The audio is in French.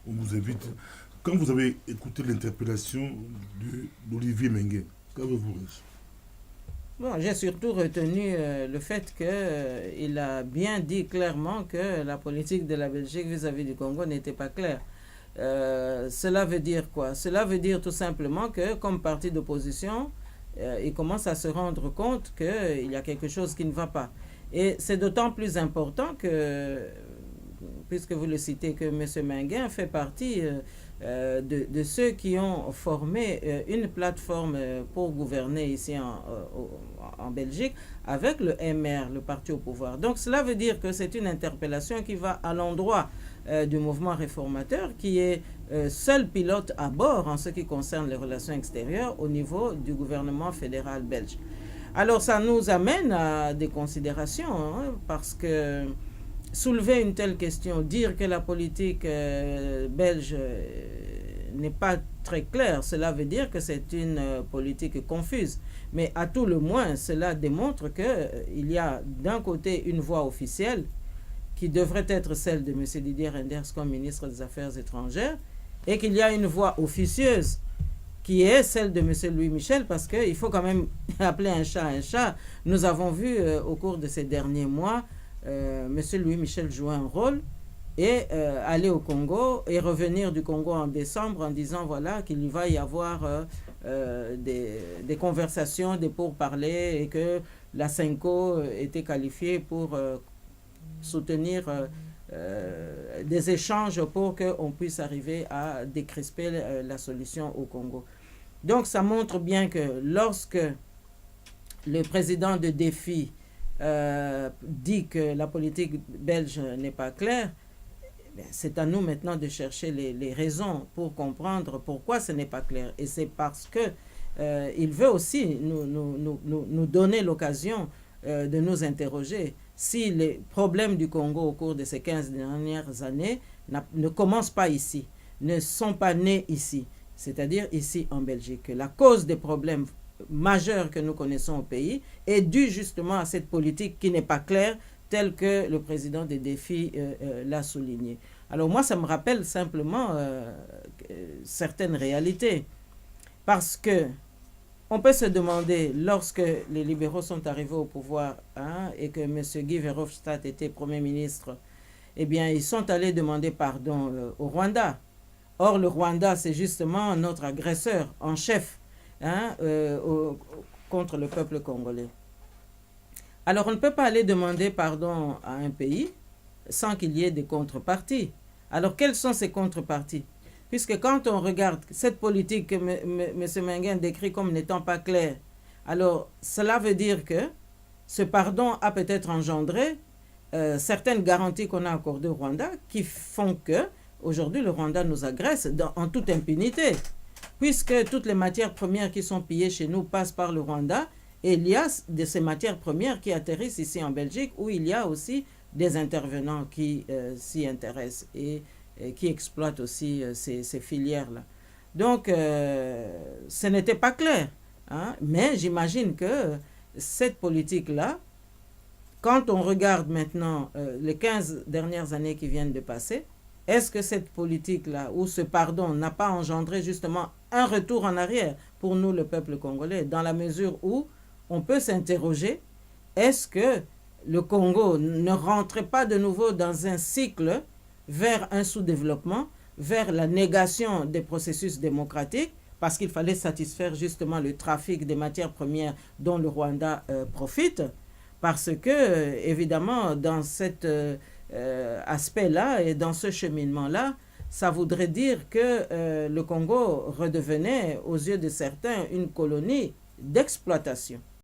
on vous invite. Quand vous avez écouté l'interpellation d'Olivier Mengue, qu'avez-vous reçu? Bon, j'ai surtout retenu le fait qu'il a bien dit clairement que la politique de la Belgique vis-à-vis du Congo n'était pas claire. Cela veut dire quoi? Cela veut dire tout simplement que, comme parti d'opposition, il commence à se rendre compte qu'il y a quelque chose qui ne va pas. Et c'est d'autant plus important que, puisque vous le citez, que M. Menguin fait partie de ceux qui ont formé une plateforme pour gouverner ici en Belgique avec le MR, le parti au pouvoir. Donc cela veut dire que c'est une interpellation qui va à l'endroit du mouvement réformateur, qui est seul pilote à bord en ce qui concerne les relations extérieures au niveau du gouvernement fédéral belge. Alors ça nous amène à des considérations, hein, parce que soulever une telle question, dire que la politique belge n'est pas très claire, cela veut dire que c'est une politique confuse. Mais à tout le moins, cela démontre qu'il y a d'un côté une voix officielle qui devrait être celle de M. Didier Reynders comme ministre des Affaires étrangères, et qu'il y a une voix officieuse qui est celle de M. Louis Michel, parce qu'il faut quand même appeler un chat un chat. Nous avons vu au cours de ces derniers mois M. Louis Michel jouer un rôle et aller au Congo et revenir du Congo en décembre en disant voilà qu'il va y avoir des conversations, des pourparlers, et que la CENCO était qualifiée pour soutenir des échanges pour qu'on puisse arriver à décrisper la solution au Congo. Donc ça montre bien que lorsque le président de Défi dit que la politique belge n'est pas claire, c'est à nous maintenant de chercher les raisons pour comprendre pourquoi ce n'est pas clair. Et c'est parce que il veut aussi nous donner l'occasion de nous interroger si les problèmes du Congo au cours de ces 15 dernières années ne commencent pas ici, ne sont pas nés ici, c'est-à-dire ici en Belgique. La cause des problèmes majeurs que nous connaissons au pays est due justement à cette politique qui n'est pas claire, telle que le président des défis l'a souligné. Alors moi, ça me rappelle simplement certaines réalités, parce que on peut se demander, lorsque les libéraux sont arrivés au pouvoir, hein, et que M. Guy Verhofstadt était Premier ministre, eh bien, ils sont allés demander pardon au Rwanda. Or, le Rwanda, c'est justement notre agresseur en chef, hein, contre le peuple congolais. Alors, on ne peut pas aller demander pardon à un pays sans qu'il y ait des contreparties. Alors, quelles sont ces contreparties? Puisque quand on regarde cette politique que M. Menguin décrit comme n'étant pas claire, alors cela veut dire que ce pardon a peut-être engendré certaines garanties qu'on a accordées au Rwanda qui font que aujourd'hui le Rwanda nous agresse en toute impunité, puisque toutes les matières premières qui sont pillées chez nous passent par le Rwanda, et il y a de ces matières premières qui atterrissent ici en Belgique, où il y a aussi des intervenants qui s'y intéressent et qui exploitent aussi ces filières-là. Donc, ce n'était pas clair, hein? Mais j'imagine que cette politique-là, quand on regarde maintenant les 15 dernières années qui viennent de passer, est-ce que cette politique-là, ou ce pardon, n'a pas engendré justement un retour en arrière pour nous, le peuple congolais, dans la mesure où on peut s'interroger, est-ce que le Congo ne rentrait pas de nouveau dans un cycle vers un sous-développement, vers la négation des processus démocratiques, parce qu'il fallait satisfaire justement le trafic des matières premières dont le Rwanda profite, parce que, évidemment, dans cet aspect-là et dans ce cheminement-là, ça voudrait dire que le Congo redevenait, aux yeux de certains, une colonie d'exploitation.